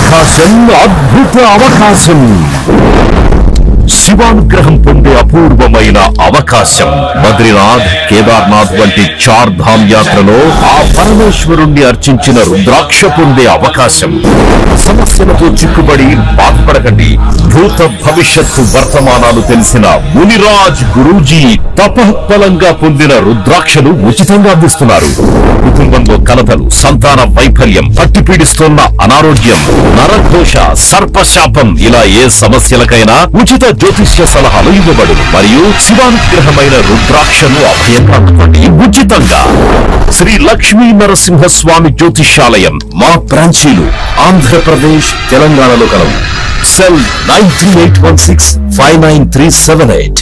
అవకాశం, అద్భుత అవకాశం. శివానుగ్రహం పొందే అపూర్వమైన అవకాశం. బద్రీనాథ్, కేదార్నాథ్ వంటి 4 ధామ్ యాత్రలో ఆ పరమేశ్వరుణ్ణి అర్చించిన రుద్రాక్ష పొందే అవకాశం. సమస్యలతో చిక్కుబడి బాధపడకండి. భూత భవిష్యత్తు వర్తమానాలు తెలిసిన మునిరాజ్ గురూజీ తపఃఫలంగా పొందిన రుద్రాక్షలు ఉచితంగా అందిస్తున్నారు. కుటుంబంలో కలతలు, సంతాన వైఫల్యం, పట్టి పీడిస్తున్న అనారోగ్యం, నరఘోష, సర్పశాపం ఇలా ఏ సమస్యలకైనా ఉచిత జ్యోతిష్య సలహాలు ఇవ్వబడు. మరియు శివానుగ్రహమైన రుద్రాక్షను అభయంగా అందుకోండి ఉచితంగా. శ్రీ లక్ష్మీ నరసింహస్వామి జ్యోతిష్యాలయం మా బ్రాంచీలు ఆంధ్రప్రదేశ్, తెలంగాణలో కలవు. సెల్ 9381659378.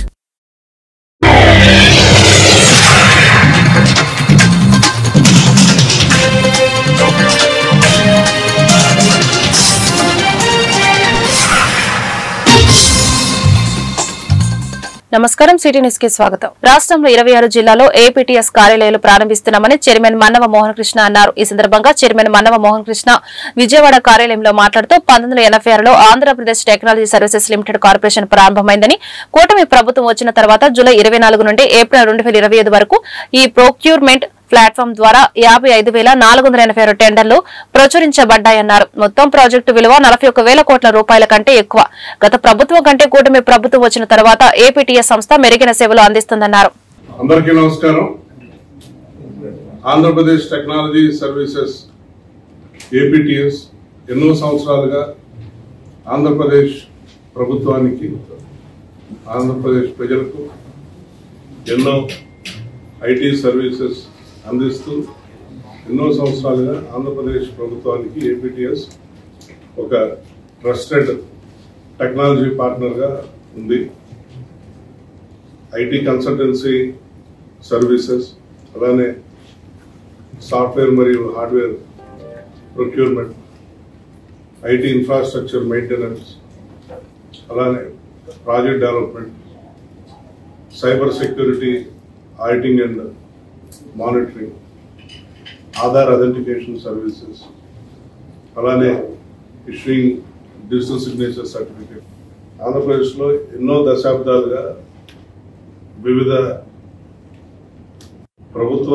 నమస్కారం. సిటీ న్యూస్ కి స్వాగతం. రాష్ట్రంలో 26 జిల్లాలో ఏపీటీఎస్ కార్యాలయాలు ప్రారంభిస్తున్నామని చైర్మన్ మన్నవ మోహన్ కృష్ణ అన్నారు. ఈ సందర్భంగా చైర్మన్ మన్నవ మోహన్ కృష్ణ విజయవాడ కార్యాలయంలో మాట్లాడుతూ 1986లో Andhra Pradesh technology services limited corporation ప్రారంభమైందని, కూటమి ప్రభుత్వం వచ్చిన తర్వాత జూలై 24 నుండి ఏప్రిల్ 2025 వరకు ఈ ప్రొక్యూర్మెంట్ ప్లాట్ఫామ్ ద్వారా 55,486 టెండర్లు ప్రచురించబడ్డాయన్నారు. మొత్తం ప్రాజెక్టు విలువ 41,000 కోట్ల రూపాయల కంటే ఎక్కువ. గత ప్రభుత్వం కంటే కూటమి ప్రభుత్వం వచ్చిన తర్వాత ఏపీటీఎస్ సంస్థ మెరుగైన సేవలు అందిస్తుందన్నారు. అందరికీ నమస్కారం. ఆంధ్రప్రదేశ్ టెక్నాలజీ సర్వీసెస్ ఏపీటీఎస్ ఎన్నో సంవత్సరాలుగా ఆంధ్రప్రదేశ్ ప్రభుత్వానికి, ఆంధ్రప్రదేశ్ ప్రజలకు ఎన్నో ఐటీ సర్వీసెస్ అందిస్తూ ఎన్నో సంవత్సరాలుగా ఆంధ్రప్రదేశ్ ప్రభుత్వానికి ఏపీటీఎస్ ఒక ట్రస్టెడ్ టెక్నాలజీ పార్ట్నర్గా ఉంది. ఐటీ కన్సల్టెన్సీ సర్వీసెస్, అలానే సాఫ్ట్వేర్ మరియు hardware procurement, IT infrastructure maintenance, అలానే project development, cyber security auditing and monitoring, Aadhaar authentication services, అలానే ఇష్యూయింగ్ డిజిటల్ సిగ్నేచర్ సర్టిఫికేట్. ఆంధ్రప్రదేశ్లో ఎన్నో దశాబ్దాలుగా వివిధ ప్రభుత్వ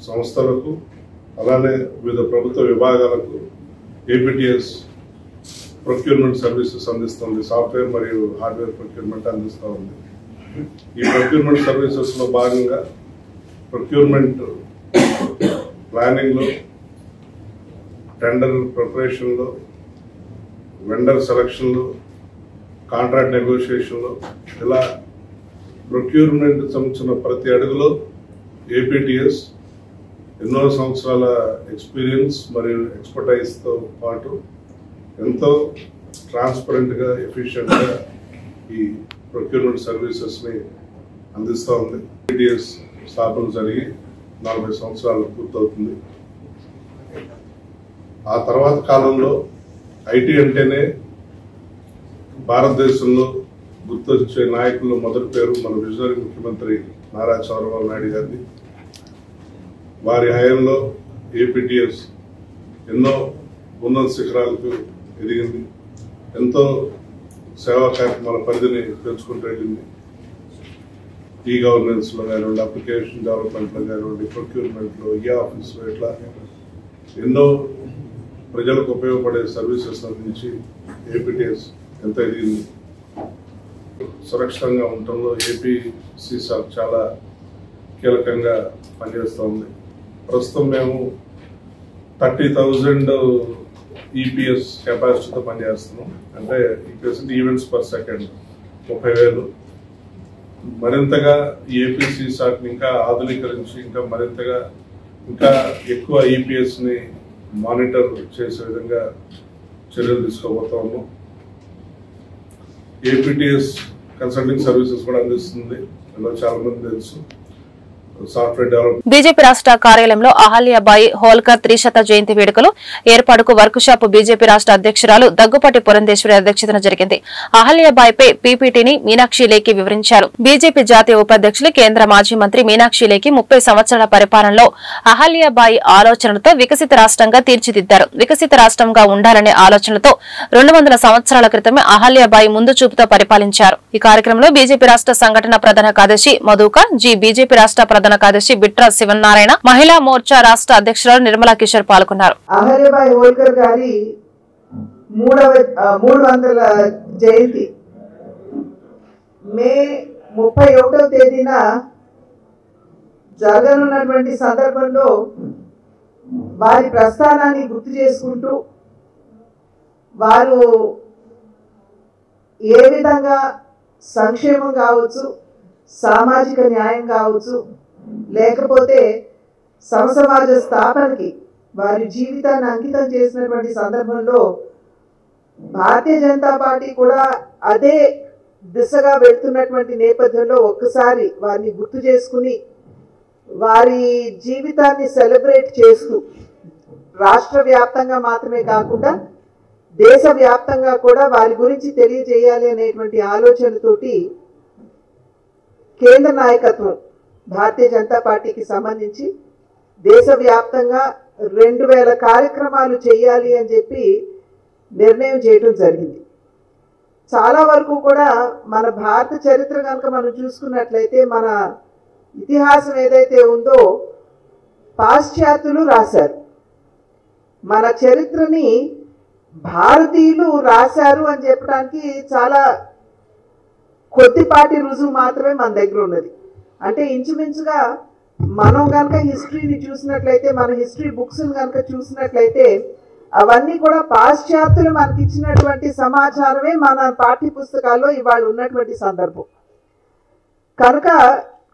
సంస్థలకు, అలానే వివిధ ప్రభుత్వ విభాగాలకు ఏపీటీఎస్ ప్రొక్యూర్మెంట్ సర్వీసెస్ అందిస్తుంది. సాఫ్ట్వేర్ మరియు హార్డ్వేర్ ప్రొక్యూర్మెంట్ అందిస్తూ ఉంది. ఈ ప్రొక్యూర్మెంట్ సర్వీసెస్ లో భాగంగా ప్రొక్యూర్మెంట్ ప్లానింగ్ లో, టెండర్ ప్రిపరేషన్ లో, వెండర్ సెలక్షన్ లో, కాంట్రాక్ట్ నెగోషియేషన్ లో, ఇలా ప్రొక్యూర్మెంట్ సంబంధించిన ప్రతి అడుగులో ఏపీటీఎస్ ఎన్నో సంవత్సరాల ఎక్స్పీరియన్స్ మరియు ఎక్స్పర్టైజ్ తో పాటు ఎంతో ట్రాన్స్పరెంట్ గా, ఎఫిషియెంట్ గా ఈ ప్రొక్యూర్మెంట్ సర్వీసెస్ ని అందిస్తూ ఉంది. ఏపీటీఎస్ స్థాపన జరిగి 40 సంవత్సరాలు పూర్తవుతుంది. ఆ తర్వాత కాలంలో ఐటీ అంటేనే భారతదేశంలో గుర్తొచ్చే నాయకుల్లో మొదటి పేరు మన విజనరీ ముఖ్యమంత్రి నారా చంద్రబాబు నాయుడు గారిది. వారి హయాంలో ఏపీటీఎస్ ఎన్నో ఉన్నత శిఖరాలకు ఎదిగింది. ఎంతో సేవా కార్యక్రమాల పరిధిని పెంచుకుంటూ వెళ్ళింది. ఈ గవర్నెన్స్ లో కానివ్వండి, అప్లికేషన్ డెవలప్మెంట్ లో కానివ్వండి, ప్రొక్యూర్మెంట్ లో, ఈ ఆఫీస్ లో, ఇట్లా ఎన్నో ప్రజలకు ఉపయోగపడే సర్వీసెస్ అందించి ఏపీటీఎస్ ఎంత ఎదిగింది. సురక్షితంగా ఉండటంలో ఏపీసీసాట్ చాలా కీలకంగా పనిచేస్తూ ఉంది. ప్రస్తుతం మేము 30,000 ఈపీఎస్ కెపాసిటీతో పనిచేస్తున్నాం. అంటే ఈవెంట్స్ పర్ సెకండ్ 30,000. మరింతగా ఏపీసీసాట్ ని ఇంకా ఆధునీకరించి ఇంకా మరింతగా ఇంకా ఎక్కువ ఈపీఎస్ ని మానిటర్ చేసే విధంగా చర్యలు తీసుకోబోతా ఉన్నాం. ఏపీటీఎస్ కన్సల్టింగ్ సర్వీసెస్ కూడా అందిస్తుంది. ఇలా చాలా మంది తెలుసు. Software develop. బీజేపీ రాష్ట్ర కార్యాలయంలో అహల్యాబాయి హోల్కర్ 300వ జయంతి వేడుకలు ఏర్పాటుకు వర్క్ షాప్ బీజేపీ రాష్ట్ర అధ్యక్షురాలు దగ్గుపాటి పురంధేశ్వరి అధ్యక్షతన జరిగింది. అహల్యాబాయిపై పీపీటీని మీనాక్షి లేఖి వివరించారు. బీజేపీ జాతీయ ఉపాధ్యక్షులు కేంద్ర మాజీ మంత్రి మీనాక్షి లేఖి 30 సంవత్సరాల పరిపాలనలో అహల్యాబాయి ఆలోచనలతో వికసిత రాష్ట్రంగా తీర్చిదిద్దారు. వికసిత రాష్ట్రంగా ఉండాలనే ఆలోచనలతో 200 సంవత్సరాల క్రితమే అహల్యాబాయి ముందు చూపుతో పరిపాలించారు. ఈ కార్యక్రమంలో బీజేపీ రాష్ట్ర సంఘటన ప్రధాన కార్యదర్శి మధుకర్ జీ, బీజేపీ రాష్ట్ర ప్రధాన కార్యదర్శి బిట్రా శివనారాయణ, మహిళా మోర్చా రాష్ట్ర అధ్యక్షురాలు నిర్మలా కిషోర్ పాల్గొన్నారు. అహల్యాబాయి హోల్కర్ గారి 300వ జయంతి మే 31వ తేదీన జరగనున్నటువంటి సందర్భంలో వారి ప్రస్థానాన్ని గుర్తు చేసుకుంటూ వారు ఏ విధంగా సంక్షేమం కావచ్చు, సామాజిక న్యాయం కావచ్చు, లేకపోతే సమసమాజ స్థాపనకి వారి జీవితాన్ని అంకితం చేసినటువంటి సందర్భంలో భారతీయ జనతా పార్టీ కూడా అదే దిశగా వెళ్తున్నటువంటి నేపథ్యంలో ఒక్కసారి వారిని గుర్తు చేసుకుని వారి జీవితాన్ని సెలబ్రేట్ చేస్తూ రాష్ట్ర వ్యాప్తంగా మాత్రమే కాకుండా దేశవ్యాప్తంగా కూడా వారి గురించి తెలియజేయాలి అనేటువంటి ఆలోచనతోటి కేంద్ర నాయకత్వం భారతీయ జనతా పార్టీకి సంబంధించి దేశవ్యాప్తంగా 2000 కార్యక్రమాలు చేయాలి అని చెప్పి నిర్ణయం చేయడం జరిగింది. చాలా వరకు కూడా మన భారత చరిత్ర కనుక మనం చూసుకున్నట్లయితే మన ఇతిహాసం ఏదైతే ఉందో పాశ్చాత్యులు రాశారు. మన చరిత్రని భారతీయులు రాశారు అని చెప్పడానికి చాలా కొద్దిపాటి రుజువు మాత్రమే మన దగ్గర ఉన్నది. అంటే ఇంచుమించుగా మనం కనుక హిస్టరీని చూసినట్లయితే, మన హిస్టరీ బుక్స్ కనుక చూసినట్లయితే అవన్నీ కూడా పాశ్చాత్యులు మనకి ఇచ్చినటువంటి సమాచారమే మన పాఠ్య పుస్తకాల్లో ఇవాళ ఉన్నటువంటి సందర్భం. కనుక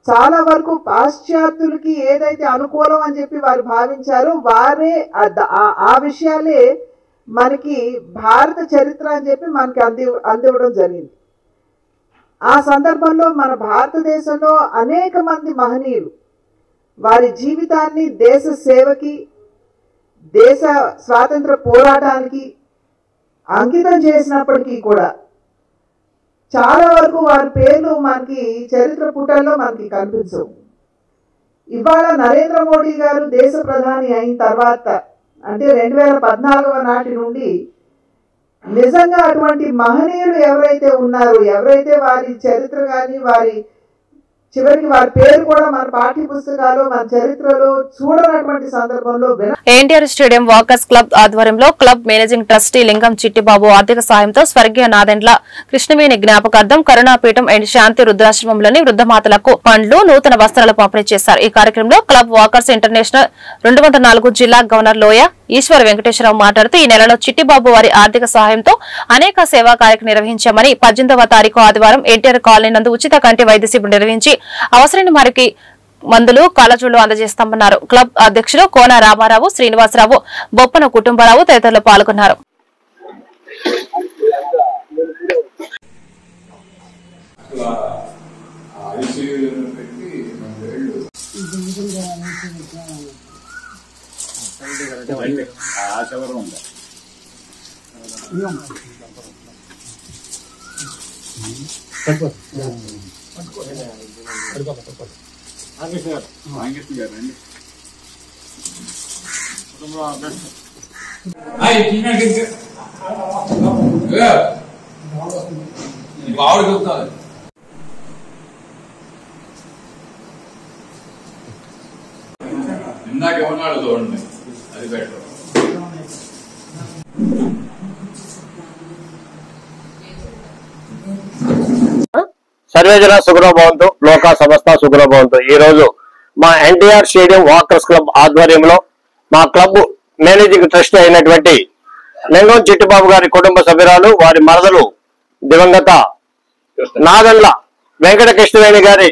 చాలా వరకు పాశ్చాత్యులకి ఏదైతే అనుకూలం అని చెప్పి వారు భావించారో వారే ఆ విషయాలే మనకి భారత చరిత్ర అని చెప్పి మనకి అందివ్వడం జరిగింది. ఆ సందర్భంలో మన భారతదేశంలో అనేక మంది మహనీయులు వారి జీవితాన్ని దేశ సేవకి, దేశ స్వాతంత్ర పోరాటానికి అంకితం చేసినప్పటికీ కూడా చాలా వరకు వారి పేర్లు మనకి చరిత్ర పుటల్లో మనకి కనిపించవు. ఇవాళ నరేంద్ర మోడీ గారు దేశ ప్రధాని అయిన తర్వాత అంటే 2014 నాటి నుండి నిజంగా అటువంటి మహనీయులు ఎవరైతే ఉన్నారో, ఎవరైతే వారి చరిత్ర కానీ వారి చివరికి వారి పేరు కూడా మన పాఠ్య పుస్తకాలు మన చరిత్రలో చూడనటువంటి సందర్భంలో ఎన్టీఆర్ స్టేడియం వాకర్స్ క్లబ్ ఆధ్వర్యంలో క్లబ్ మేనేజింగ్ ట్రస్టీ లింగం చిట్టిబాబు ఆర్థిక సాయంతో స్వర్గీయ నాదెండ్ల కృష్ణవేణి జ్ఞాపకార్థం కరుణాపీఠం అండ్ శాంతి రుద్రాశ్రమంలోని వృద్ధమాతలకు పండ్లు, నూతన వస్త్రాలు పంపిణీ చేశారు. ఈ కార్యక్రమంలో క్లబ్ వాకర్స్ ఇంటర్నేషనల్ 204 జిల్లా గవర్నర్ లోయ ఈశ్వర్ వెంకటేశ్వరరావు మాట్లాడుతూ ఈ నెలలో చిట్టిబాబు వారి ఆర్థిక సహాయంతో అనేక సేవా కార్యక్రమాలు నిర్వహించామని, 18వ తారీఖు ఆదివారం ఎన్టీఆర్ కాలనీ నందు ఉచిత కంటి వైద్య శిబిరం నిర్వహించి అవసరమైన వారికి మందులు, కళ్ళజోళ్లు అందజేస్తామన్నారు. క్లబ్ అధ్యక్షులు కోన రామారావు, శ్రీనివాసరావు, బొప్పన కుటుంబరావు తదితరులు పాల్గొన్నారు. ఇందాక ఉన్నాడు చూడండి, అది బెటర్. సర్వేజన సుఖనో భవంతు, లోకా సమస్త సుఖనో భవంతు. ఈ రోజు మా ఎన్టీఆర్ స్టేడియం వాకర్స్ క్లబ్ ఆధ్వర్యంలో మా క్లబ్ మేనేజింగ్ ట్రస్ట్ అయినటువంటి లింగం చిట్టిబాబు గారి కుటుంబ సభ్యురాలు, వారి మరదలు దివంగత నాదెండ్ల వెంకట కృష్ణవేణి గారి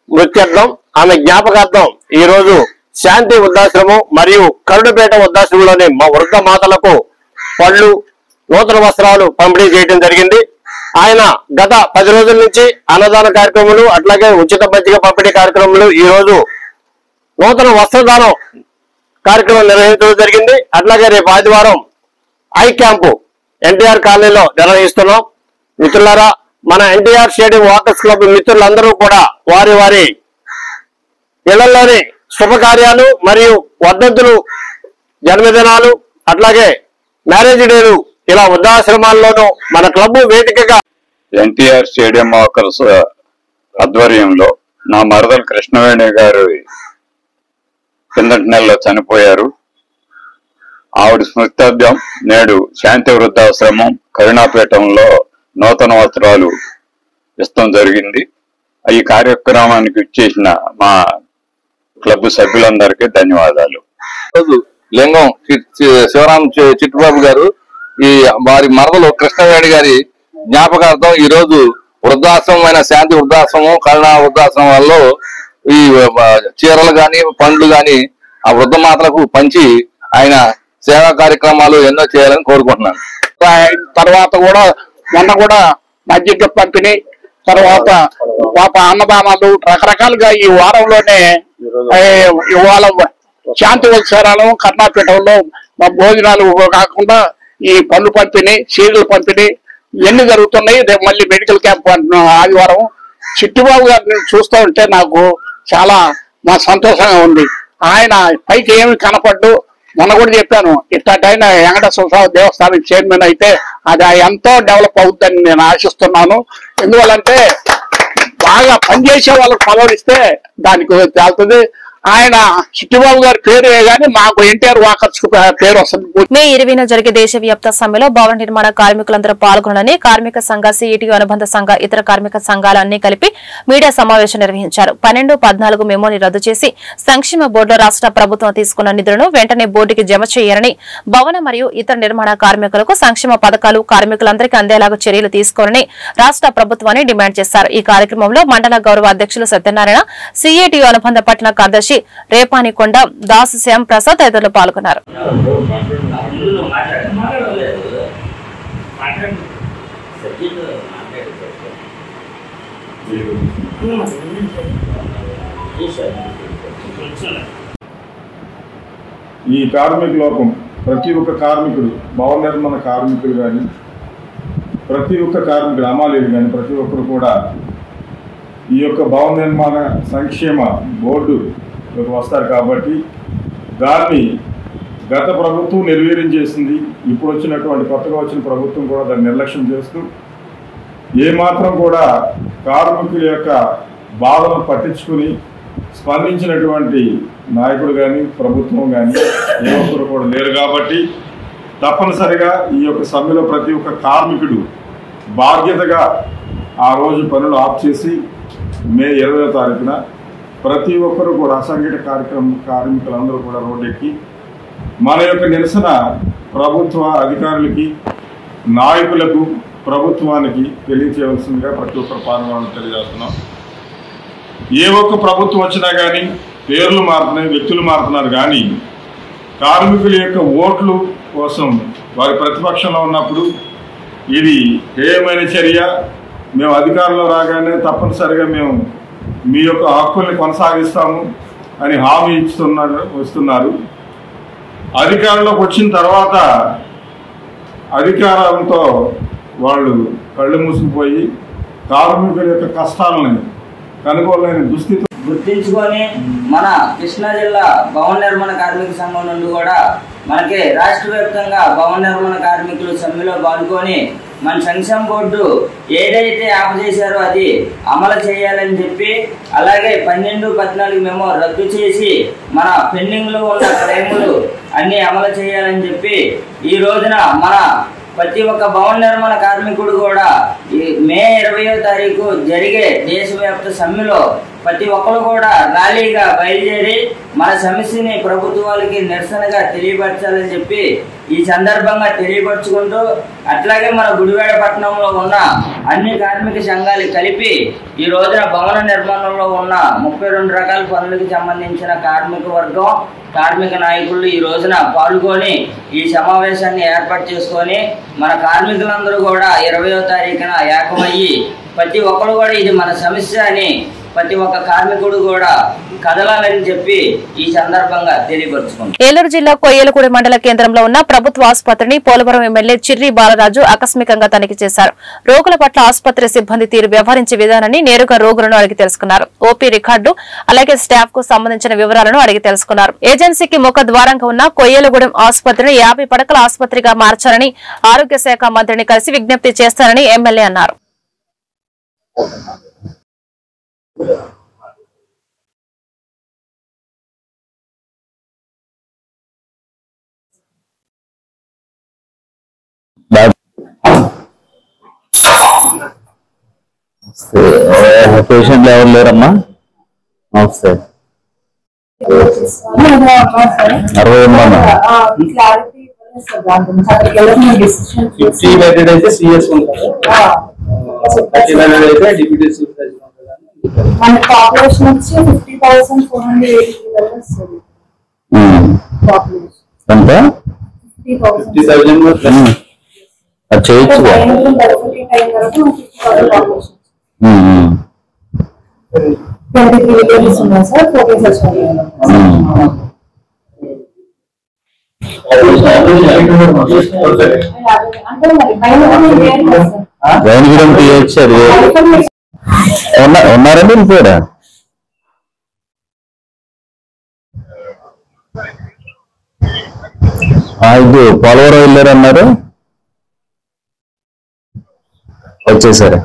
మృత్యర్థం, ఆమె జ్ఞాపకార్థం ఈ రోజు శాంతి వృద్ధాశ్రమం మరియు కరుణపేట వృద్ధాశ్రమంలోని మా వృద్ధ మాతలకు పళ్ళు, నూతన వస్త్రాలు పంపిణీ చేయడం జరిగింది. ఆయన గత 10 రోజుల నుంచి అన్నదాన కార్యక్రమాలు, అట్లాగే ఉచిత మజ్జిగ పంపిణీ కార్యక్రమాలు ఈ రోజు నూతన వస్త్రదానం కార్యక్రమం నిర్వహించడం జరిగింది. అట్లాగే రేపు ఆదివారం ఐ క్యాంపు ఎన్టీఆర్ కాలనీలో నిర్వహిస్తున్నాం. మిత్రులారా, మన ఎన్టీఆర్ స్టేడియం వాకర్స్ క్లబ్ మిత్రులందరూ కూడా వారి వారి ఇళ్లలోని శుభకార్యాలు మరియు వర్ధంతులు, జన్మదినాలు, అట్లాగే మ్యారేజ్ డేలు ఇలా వృద్ధాశ్రమాల్లోనూ మన క్లబ్ వేదికగా ఎన్టీఆర్ స్టేడియం వాకర్స్ ఆధ్వర్యంలో నా మరదలు కృష్ణవేణి గారు కిందటి నెలలో చనిపోయారు. ఆవిడ స్మృత్యార్థం నేడు శాంతి వృద్ధాశ్రమం కరుణాపీఠంలో నూతన వస్త్రాలు ఇష్టం జరిగింది. ఈ కార్యక్రమానికి ఇచ్చేసిన మా క్లబ్ సభ్యులందరికీ ధన్యవాదాలు. లింగం శివరాం చిట్టుబాబు గారు ఈ వారి మరదలు కృష్ణవేణి గారి జ్ఞాపకార్థం ఈ రోజు వృద్ధాశ్రమమైన శాంతి వృద్ధాశ్రమం కరుణా వృద్ధాశ్రమంలో ఈ చీరలు గాని పండ్లు గాని ఆ వృద్ధ మాతలకు పంచి ఆయన సేవా కార్యక్రమాలు ఎన్నో చేయాలని కోరుకుంటున్నాను. తర్వాత కూడా మొన్న కూడా మజ్జిగ పంపిణీ, తర్వాత అన్నదానాలు రకరకాలుగా ఈ వారంలోనే ఇవాళ శాంతి ఉత్సవాలు కర్ణాపీఠంలో భోజనాలు కాకుండా ఈ పళ్ళు పంపిణీ, చీరలు పంపిణీ ఇవన్నీ జరుగుతున్నాయి. రేపు మళ్ళీ మెడికల్ క్యాంప్ ఆదివారం. చిట్టుబాబు గారిని చూస్తూ ఉంటే నాకు చాలా సంతోషంగా ఉంది. ఆయన పైకి ఏమి కనపడ్డు. మొన్న కూడా చెప్పాను, ఇట్లాంటి వెంకటేశ్వర స్వామి దేవస్థానం చైర్మన్ అయితే అది ఎంతో డెవలప్ అవుతుందని నేను ఆశిస్తున్నాను. ఎందువల్లంటే బాగా పనిచేసే వాళ్ళకి పదవిస్తే దానికి తేలుతుంది. ఆయన చిట్టుబాబు గారి పేరే గానీ మాకు ఎన్టీఆర్ వాకర్స్ పేరు వస్తుంది. మే 20న జరిగే దేశవ్యాప్త సమ్మెలో భవన నిర్మాణ కార్మికులందరూ పాల్గొనని కార్మిక సంఘ, సిఐటియు అనుబంధ సంఘ, ఇతర కార్మిక సంఘాలన్నీ కలిపి మీడియా సమావేశం నిర్వహించారు. 12-14 మెమోని రద్దు చేసి సంక్షేమ బోర్డులో రాష్ట్ర ప్రభుత్వం తీసుకున్న నిధులను వెంటనే బోర్డుకి జమ చేయాలని, భవన మరియు ఇతర నిర్మాణ కార్మికులకు సంక్షేమ పథకాలు కార్మికులందరికీ అందేలాగా చర్యలు తీసుకోవాలని రాష్ట్ర ప్రభుత్వాన్ని డిమాండ్ చేశారు. ఈ కార్యక్రమంలో మండల గౌరవ అధ్యక్షులు సత్యనారాయణ, సిఐటియు అనుబంధ పట్టణ కార్యదర్శి రేపానికొండ, దాసు శ్యామ్ ప్రసాద్ తదితరులు పాల్గొన్నారు. ఈ కార్మిక లోకం ప్రతి ఒక్క కార్మికుడు, భవన నిర్మాణ కార్మికులు కానీ, ప్రతి ఒక్క కార్మికుడు, అమాలీలు కానీ ప్రతి ఒక్కరు కూడా ఈ యొక్క భవన నిర్మాణ సంక్షేమ బోర్డు వస్తారు. కాబట్టి దాన్ని గత ప్రభుత్వం నిర్వీర్యం చేసింది. ఇప్పుడు వచ్చినటువంటి కొత్తగా వచ్చిన ప్రభుత్వం కూడా దాన్ని నిర్లక్ష్యం చేస్తూ ఏమాత్రం కూడా కార్మికుల యొక్క బాధలను పట్టించుకుని స్పందించినటువంటి నాయకుడు కానీ ప్రభుత్వం కానీ ఏ ఒక్కరు కూడా లేరు. కాబట్టి తప్పనిసరిగా ఈ యొక్క సమ్మెలో ప్రతి ఒక్క కార్మికుడు బాధ్యతగా ఆ రోజు పనులు ఆఫ్ చేసి మే 20వ తారీఖున ప్రతి ఒక్కరు కూడా అసంఘటిత కార్మికులందరూ కూడా రోడ్డెక్కి మన యొక్క నిరసన ప్రభుత్వ అధికారులకి, నాయకులకు, ప్రభుత్వానికి తెలియచేయవలసిందిగా ప్రతి ఒక్కరు పాల్గొనాలని తెలియజేస్తున్నాం. ఏ ఒక్క ప్రభుత్వం వచ్చినా కానీ పేర్లు మారుతున్నాయి, వ్యక్తులు మారుతున్నారు. కానీ కార్మికుల యొక్క ఓట్లు కోసం వారి ప్రతిపక్షంలో ఉన్నప్పుడు ఇది హేయమైన చర్య. మేము అధికారంలో రాగానే తప్పనిసరిగా మేము మీ యొక్క హక్కుల్ని కొనసాగిస్తాము అని హామీ వస్తున్నారు. అధికారంలోకి వచ్చిన తర్వాత అధికారంతో వాళ్ళు కళ్ళు మూసుకుపోయి కార్మికుల యొక్క కష్టాలని కనుగోలేని దుస్థితి గుర్తించుకొని మన కృష్ణా జిల్లా భవన నిర్మాణ కార్మిక సంఘం నుండి కూడా మనకి రాష్ట్ర వ్యాప్తంగా భవన నిర్మాణ కార్మికులు సమ్మెలో పాల్గొని మన సంక్షేమ బోర్డు ఏదైతే ఆపజేశారో అది అమలు చేయాలని చెప్పి, అలాగే 12-14 మెమో రద్దు చేసి మన పెండింగ్ లో ఉన్న క్లెయిములు అన్ని అమలు చేయాలని చెప్పి ఈ రోజున మన ప్రతి ఒక్క భవన నిర్మాణ కార్మికుడు కూడా ఈ మే 20వ తారీఖు జరిగే దేశవ్యాప్త సమ్మెలో ప్రతి ఒక్కరు కూడా ర్యాలీగా బయలుదేరి మన సమస్యని ప్రభుత్వాలకి నిరసనగా తెలియపరచాలని చెప్పి ఈ సందర్భంగా తెలియపరచుకుంటూ, అట్లాగే మన గుడివాడ పట్టణంలో ఉన్న అన్ని కార్మిక సంఘాలు కలిపి ఈ రోజున భవన నిర్మాణంలో ఉన్న 32 రకాల పనులకు సంబంధించిన కార్మిక వర్గం, కార్మిక నాయకులు ఈ రోజున పాల్గొని ఈ సమావేశాన్ని ఏర్పాటు చేసుకొని మన కార్మికులందరూ కూడా 20వ తారీఖున ఏకమయ్యి ప్రతి ఒక్కరు కూడా ఇది మన సమస్య అని ప్రతి ఒక్క కార్మికుడు కూడా కదలాలని చెప్పి ఈ సందర్భంగా తెలియపరుచుకుంటాం. ఏలూరు జిల్లా కొయ్యేలగూడెం మండల కేంద్రంలో ఉన్న ప్రభుత్వ ఆసుపత్రిని పోలవరం ఎమ్మెల్యే చిర్రి బాలరాజు ఆకస్మికంగా తనిఖీ చేశారు. రోగుల పట్ల ఆసుపత్రి సిబ్బంది తీరు వ్యవహరించే విధానాన్ని నేరుగా రోగులను అడిగి తెలుసుకున్నారు. ఓపీ రికార్డు అలాగే స్టాఫ్ కు సంబంధించిన వివరాలను అడిగి తెలుసుకున్నారు. ఏజెన్సీకి ముఖ ద్వారంగా ఉన్న కొయ్యేలగూడెం ఆసుపత్రిని 50 పడకల ఆసుపత్రిగా మార్చాలని ఆరోగ్య శాఖ మంత్రిని కలిసి విజ్ఞప్తి చేస్తారని ఎమ్మెల్యే అన్నారు. పేషెంట్లు ఎవరు లేరమ్మా? నమస్తే. 50,000 చేయొచ్చు. జైనగూడెం తీయొచ్చారు. ఉన్నారండి కూడా? ఇది పోలవరం వెళ్ళారు అన్నారు, వచ్చేసారు.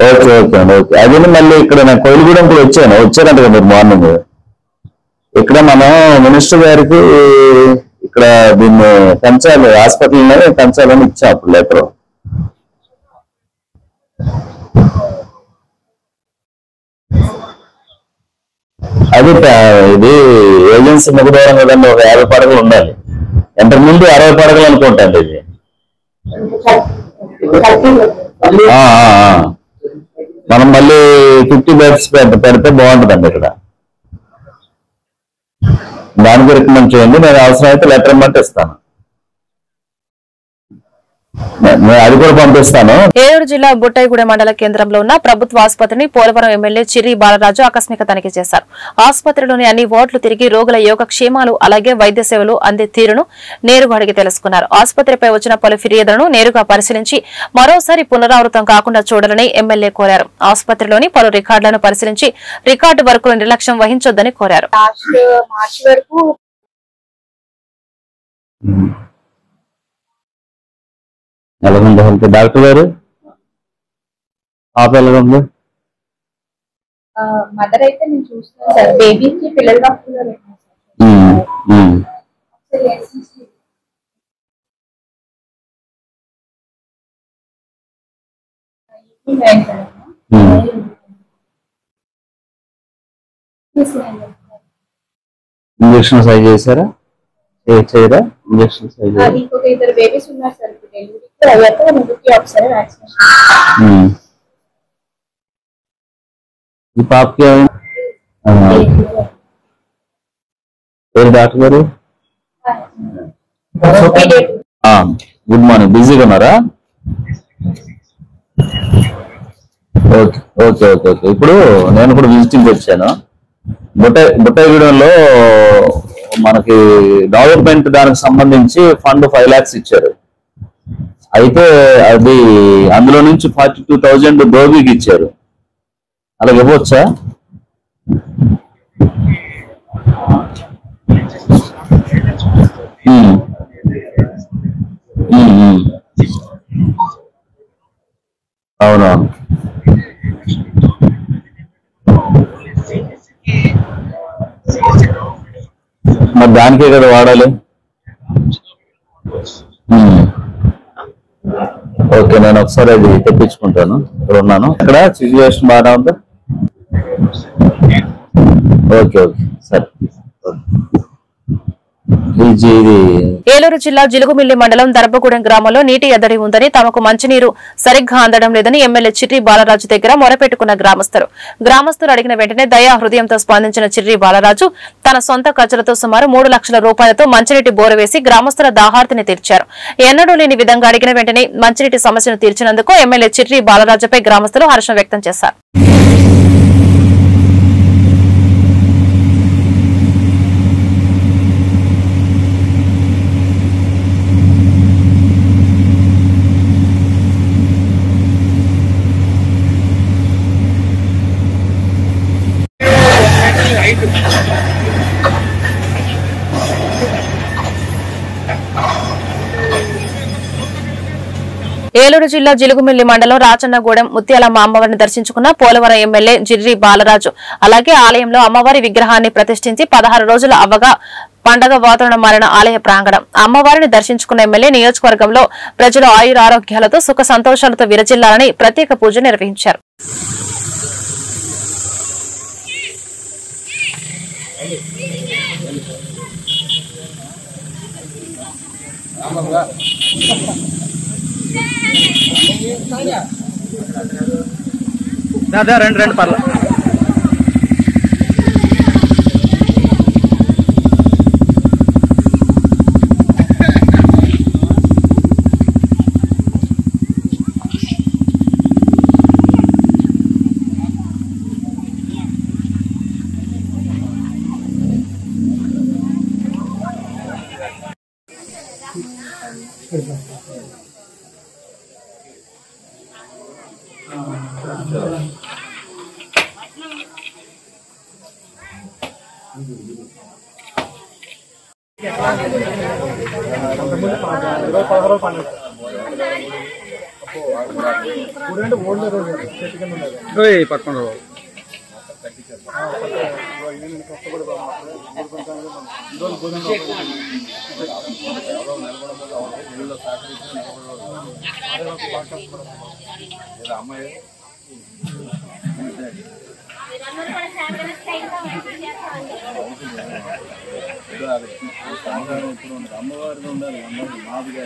ఓకే ఓకే అండి, ఓకే. అదే మళ్ళీ ఇక్కడ నేను కొయ్యలగూడెం కూడా వచ్చారంట కదా మీరు మార్నింగ్. ఇక్కడ మనం మినిస్టర్ గారికి ఇక్కడ దీన్ని పెంచాలి, హాస్పిటల్లోనే పెంచాలని ఇచ్చాం అప్పుడు లెటర్. అది ఇది ఏజెన్సీ ముఖదూరం కదండి, ఒక 50 పడకలు ఉండాలి. ఇంతకు ముందు 60 పడకలు అనుకుంటాండి ఇది. మనం మళ్ళీ 50 బెడ్స్ పెడితే బాగుంటుందండి ఇక్కడ. దానికి రికమెండ్ చేయండి, నేను అవసరం అయితే లెటర్ ఇమ్మంటే ఇస్తాను, అది కూడా పంపిస్తాను. ఏలూరు జిల్లా బుట్టైగూడెం మండల కేంద్రంలో ఉన్న ప్రభుత్వ ఆసుపత్రిని పోలవరం ఎమ్మెల్యే చిర్రి బాలరాజు ఆకస్మిక తనిఖీ చేశారు. ఆసుపత్రిలోని అన్ని వార్డులు తిరిగి రోగుల యోగక్షేమాలు అలాగే వైద్య సేవలు అందే తీరును నేరుగా అడిగి తెలుసుకున్నారు. ఆసుపత్రిపై వచ్చిన పలు ఫిర్యాదులను నేరుగా పరిశీలించి మరోసారి పునరావృతం కాకుండా చూడాలని ఎమ్మెల్యే కోరారు. ఆసుపత్రిలోని పలు రికార్డులను పరిశీలించి రికార్డు వర్కులు నిర్లక్ష్యం వహించొద్దని కోరారు. ఎలాగుంది హెల్త్ డాక్టర్ గారు? పాప ఎలాగుంది? మదర్ అయితే నేను చూస్తున్నాను సార్, బేబీకి పిల్లల డాక్టర్ ఇంజక్షన్ సై చేశారా? చేయరా ఇంజక్షన్ సై? ఇంకొక 2 బేబీస్ ఉన్నారు సార్ డెలివరీకి, అయ్యాక ముందుకి ఒకసారి వ్యాక్సినేషన్. ఈ పాపకి ఏమైంది డాక్టర్ గారు? గుడ్ మార్నింగ్, బిజీగా ఉన్నారా? Okay okay okay okay. ఇప్పుడు నేను కూడా విజిటింగ్ వచ్చాను. బుట్టైగూడెంలో మనకి డెవలప్మెంట్ దానికి సంబంధించి ఫండ్ 5 lakhs ఇచ్చారు. అయితే అది అందులో నుంచి 42,000 దోబీకి ఇచ్చారు. అలా ఇవ్వచ్చా? అవునవును. మరి దానికే కదా వాడాలి. ఓకే, నేను ఒకసారి అది తెప్పించుకుంటాను. ఇక్కడ ఉన్నాను. ఇక్కడ సిచ్యువేషన్ బాగా ఉందా? ఓకే ఓకే సరే. ఏలూరు జిల్లా జిలుగుమిల్లి మండలం దర్భగూడెం గ్రామంలో నీటి ఎద్దడి ఉందని, తమకు మంచినీరు సరిగ్గా అందడం లేదని ఎమ్మెల్యే చిర్రి బాలరాజు దగ్గర మొరపెట్టుకున్న గ్రామస్తులు అడిగిన వెంటనే దయా హృదయంతో స్పందించిన చిర్రి బాలరాజు తన సొంత ఖర్చులతో సుమారు 3 లక్షల రూపాయలతో మంచినీటి బోరు వేసి గ్రామస్తుల దాహార్తిని తీర్చారు. ఎన్నడూ లేని విధంగా అడిగిన వెంటనే మంచినీటి సమస్యను తీర్చినందుకు ఎమ్మెల్యే చిర్రి బాలరాజుపై గ్రామస్తులు హర్షం వ్యక్తం చేశారు. ఏలూరు జిల్లా జిలుగుమిల్లి మండలం రాచన్నగూడెం ముత్యాలమ్మ అమ్మవారిని దర్శించుకున్న పోలవరం ఎమ్మెల్యే జిర్రి బాలరాజు. అలాగే ఆలయంలో అమ్మవారి విగ్రహాన్ని ప్రతిష్ఠించి 16 రోజులు అవ్వగా పండగ వాతావరణం మారిన ఆలయ ప్రాంగణం. అమ్మవారిని దర్శించుకున్న ఎమ్మెల్యే నియోజకవర్గంలో ప్రజలు ఆయురారోగ్యాలతో సుఖ సంతోషాలతో విరజిల్లాలని ప్రత్యేక పూజ నిర్వహించారు. రెండు పర్ల పట్టుకుంటారు. అమ్మాయి అమ్మవారిగా ఉండాలి. అమ్మవారి మాదిగా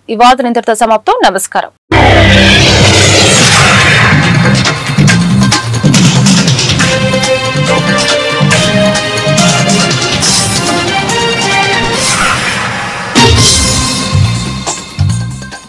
ఈ వార్తలు ఇంతటితో సమాప్తం. నమస్కారం.